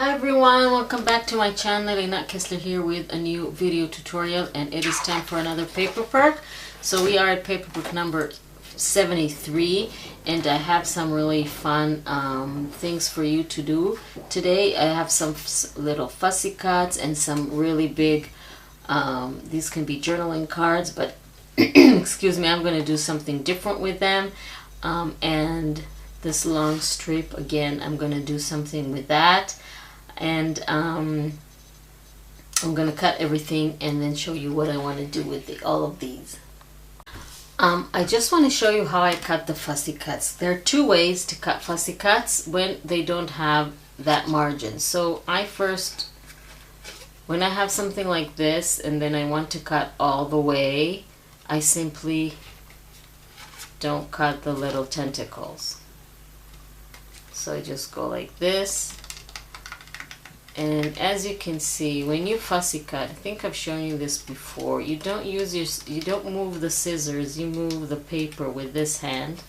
Hi everyone, welcome back to my channel. Lynette Kessler here with a new video tutorial, and it is time for another paper perk. So we are at paper perk number 73, and I have some really fun things for you to do today. I have some little fussy cuts and some really big, these can be journaling cards, but excuse me, I'm going to do something different with them. And this long strip, again, I'm going to do something with that. And I'm going to cut everything and then show you what I want to do with all of these. I just want to show you how I cut the fussy cuts. There are two ways to cut fussy cuts when they don't have that margin. So when I have something like this and then I want to cut all the way, I simply don't cut the little tentacles. So I just go like this. And as you can see, when you fussy cut, I think I've shown you this before, you don't move the scissors, you move the paper with this hand.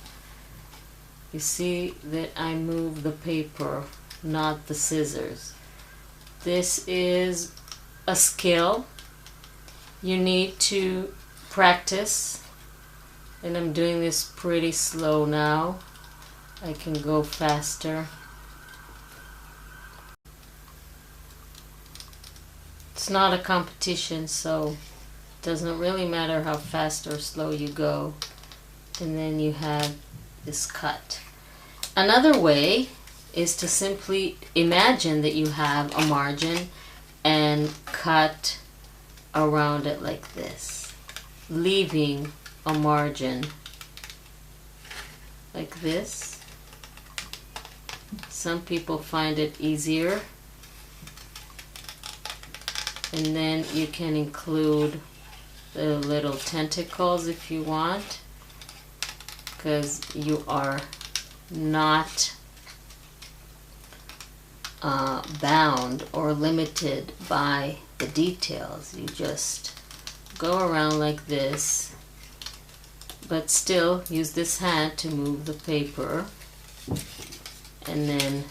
You see that I move the paper, not the scissors. This is a skill. You need to practice, and I'm doing this pretty slow now. I can go faster. It's not a competition, so it doesn't really matter how fast or slow you go. And then you have this cut. Another way is to simply imagine that you have a margin and cut around it like this, leaving a margin like this. Some people find it easier. And then you can include the little tentacles if you want, because you are not bound or limited by the details. You just go around like this, but still use this hand to move the paper, and then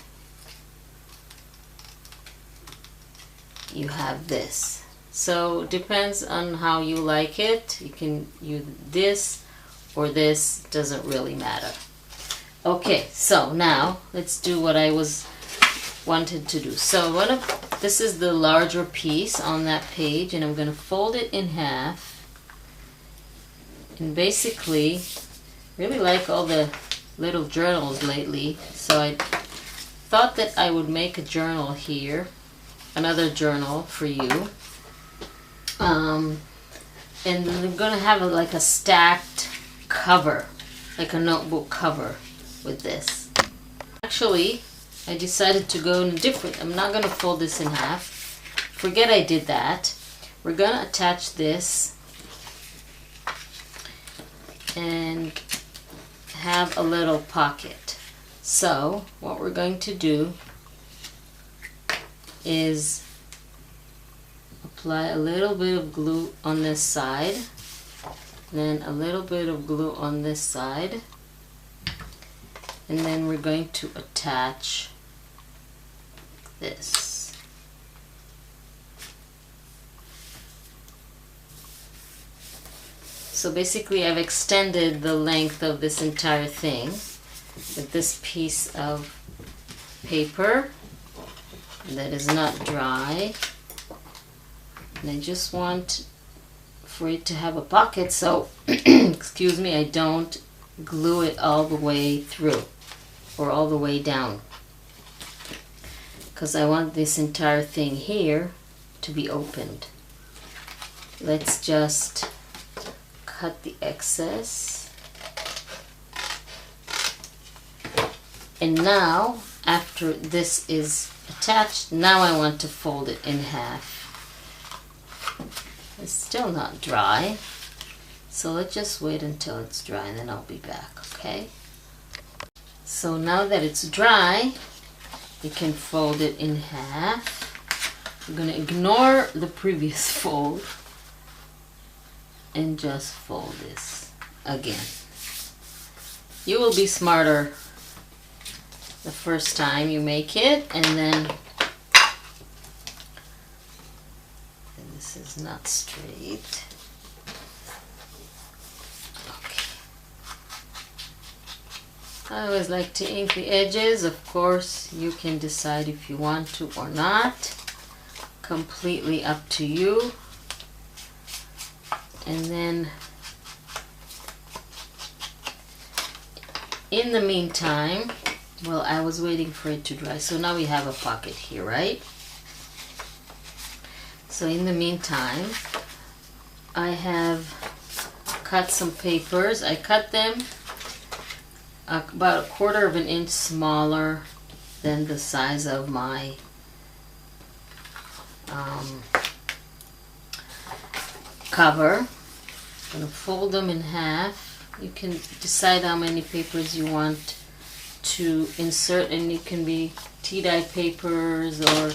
you have this. So depends on how you like it. You can use this or this, doesn't really matter. Okay, so now let's do what I wanted to do. So this is the larger piece on that page, and I'm going to fold it in half. And basically, really like all the little journals lately, so I thought that I would make a journal here. Another journal for you, and I'm gonna have like a stacked cover, like a notebook cover with this. Actually, I decided to go in a different, I'm not gonna fold this in half, forget I did that. We're gonna attach this and have a little pocket. So what we're going to do is apply a little bit of glue on this side, then a little bit of glue on this side, and then we're going to attach this. So basically I've extended the length of this entire thing with this piece of paper that is not dry, and I just want for it to have a pocket, so excuse me, I don't glue it all the way through or all the way down, because I want this entire thing here to be opened. Let's just cut the excess. And now, after this is attached, now I want to fold it in half. It's still not dry, so let's just wait until it's dry and then I'll be back, okay? So now that it's dry, you can fold it in half. I'm going to ignore the previous fold and just fold this again. You will be smarter the first time you make it, and then is not straight. Okay. I always like to ink the edges. Of course, you can decide if you want to or not. Completely up to you. And then in the meantime, well, I was waiting for it to dry. So now we have a pocket here, right? So in the meantime, I have cut some papers. I cut them about 1/4 of an inch smaller than the size of my cover. I'm going to fold them in half. You can decide how many papers you want to insert, and it can be tea-dye papers, or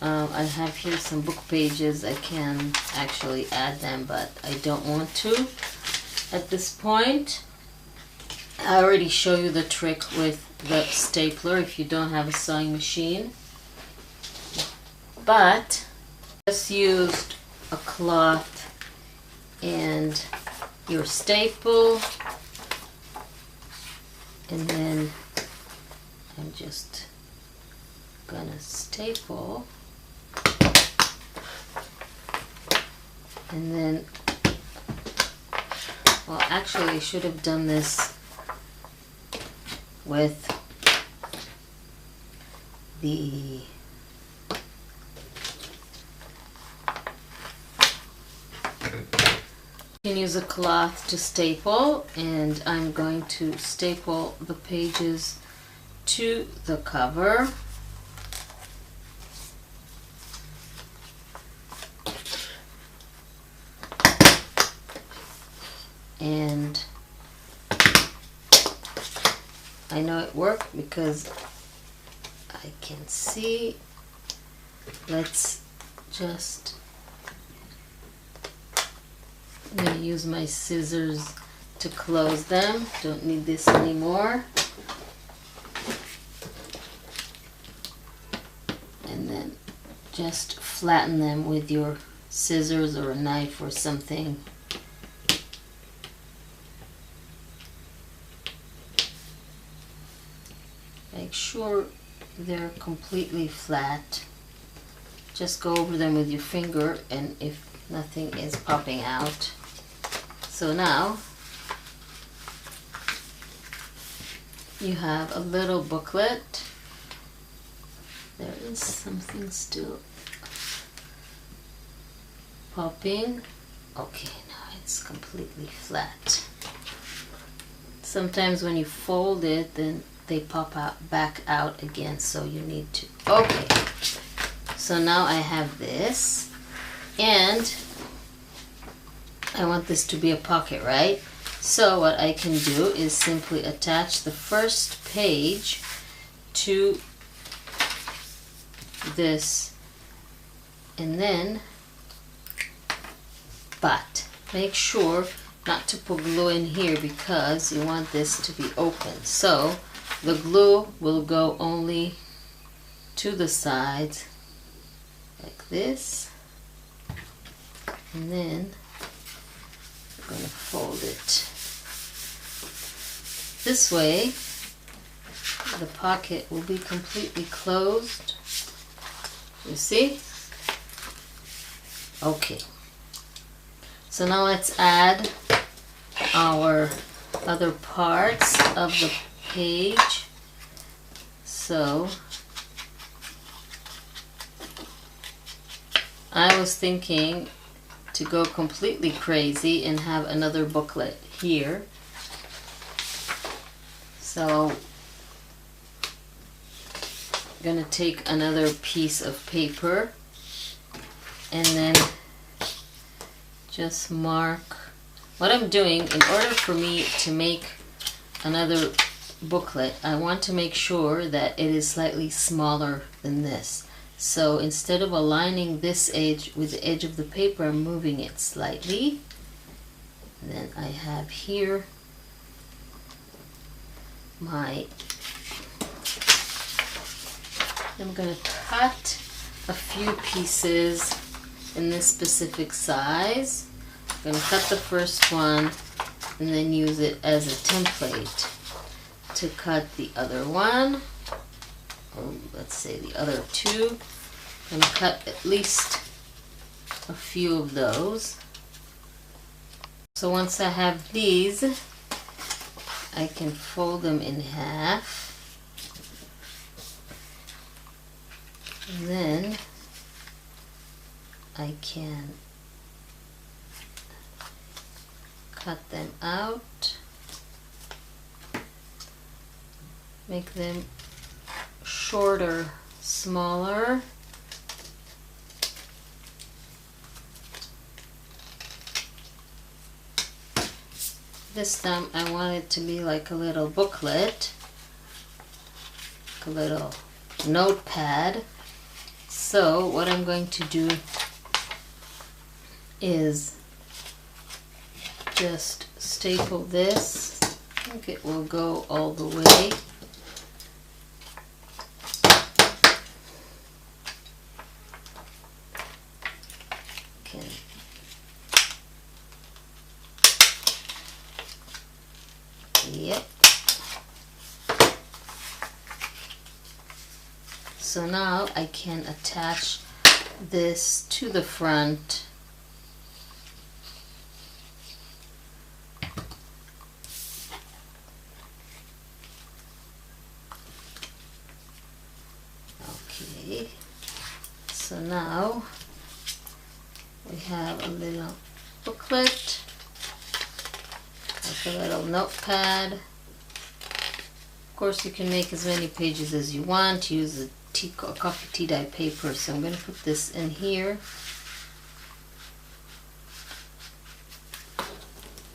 I have here some book pages. I can actually add them, but I don't want to at this point. I already show you the trick with the stapler if you don't have a sewing machine, but just used a cloth and your staple, and then I'm just gonna staple, and then, well, actually I should have done this with the you can use a cloth to staple, and I'm going to staple the pages to the cover. And I know it worked because I can see. Let's just, I'm going to use my scissors to close them. Don't need this anymore. And then just flatten them with your scissors or a knife or something. Make sure they're completely flat. Just go over them with your finger, and if nothing is popping out. So now you have a little booklet. There is something still popping. Okay, now it's completely flat. Sometimes when you fold it, then they pop out back out again, so you need to, okay. So now I have this, and I want this to be a pocket, right? So what I can do is simply attach the first page to this, and then, but make sure not to put glue in here because you want this to be open. So the glue will go only to the sides like this, and then I'm going to fold it this way. The pocket will be completely closed. You see? Okay. So now let's add our other parts of the page. So I was thinking to go completely crazy and have another booklet here. So I'm gonna take another piece of paper and then just mark what I'm doing. In order for me to make another booklet, I want to make sure that it is slightly smaller than this. So instead of aligning this edge with the edge of the paper, I'm moving it slightly. And then I have here my, I'm going to cut a few pieces in this specific size. I'm going to cut the first one and then use it as a template to cut the other one, or let's say the other two. I'm going to cut at least a few of those. So once I have these, I can fold them in half. And then I can cut them out, make them shorter, smaller. This time I want it to be like a little booklet, like a little notepad. So what I'm going to do is just staple this. I think it will go all the way. Okay. Yep. So now I can attach this to the front. Okay, so now we have a little booklet, like a little notepad. Of course, you can make as many pages as you want. Use a coffee tea dye paper. So I'm going to put this in here,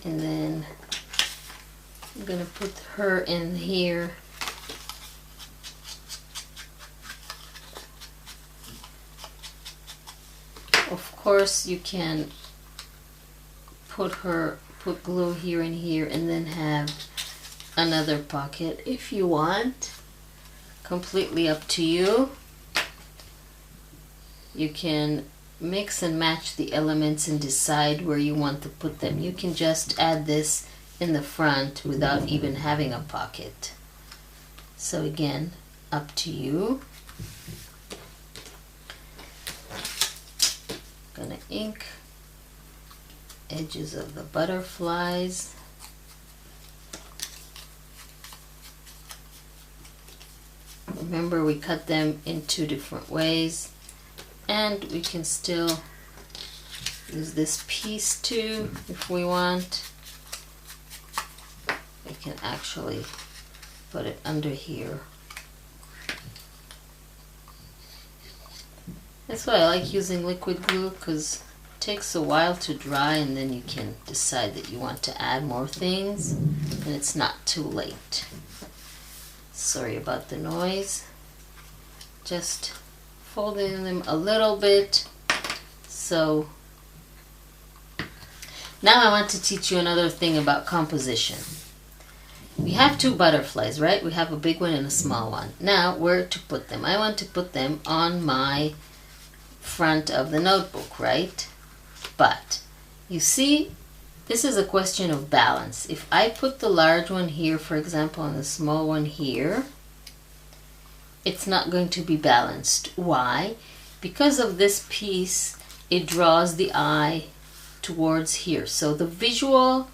and then I'm going to put her in here. Of course, you can put glue here and here, and then have another pocket if you want. Completely up to you. You can mix and match the elements and decide where you want to put them. You can just add this in the front without even having a pocket. So again, up to you. Gonna ink edges of the butterflies. Remember, we cut them in 2 different ways, and we can still use this piece too if we want. We can actually put it under here. That's why I like using liquid glue, because it takes a while to dry, and then you can decide that you want to add more things, and it's not too late. Sorry about the noise. Just folding them a little bit. So now I want to teach you another thing about composition. We have 2 butterflies, right? We have a big one and a small one. Now, where to put them? I want to put them on my front of the notebook, right? But you see, this is a question of balance. If I put the large one here, for example, and the small one here, it's not going to be balanced. Why? Because of this piece, it draws the eye towards here. So the visual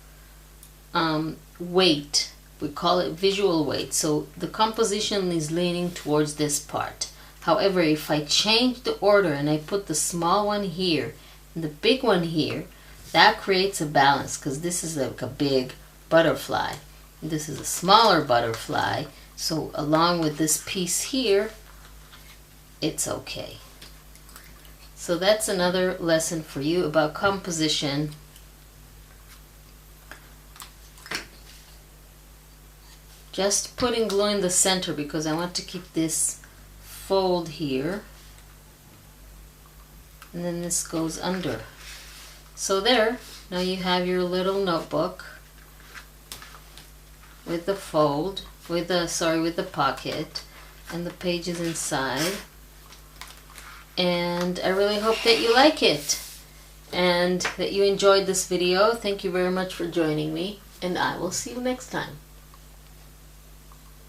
weight, we call it visual weight. So the composition is leaning towards this part. However, if I change the order and I put the small one here and the big one here, that creates a balance, because this is like a big butterfly. This is a smaller butterfly. So along with this piece here, it's okay. So that's another lesson for you about composition. Just putting glue in the center because I want to keep this fold here. And then this goes under. So there, now you have your little notebook with the fold, with the pocket and the pages inside. And I really hope that you like it and that you enjoyed this video. Thank you very much for joining me, and I will see you next time.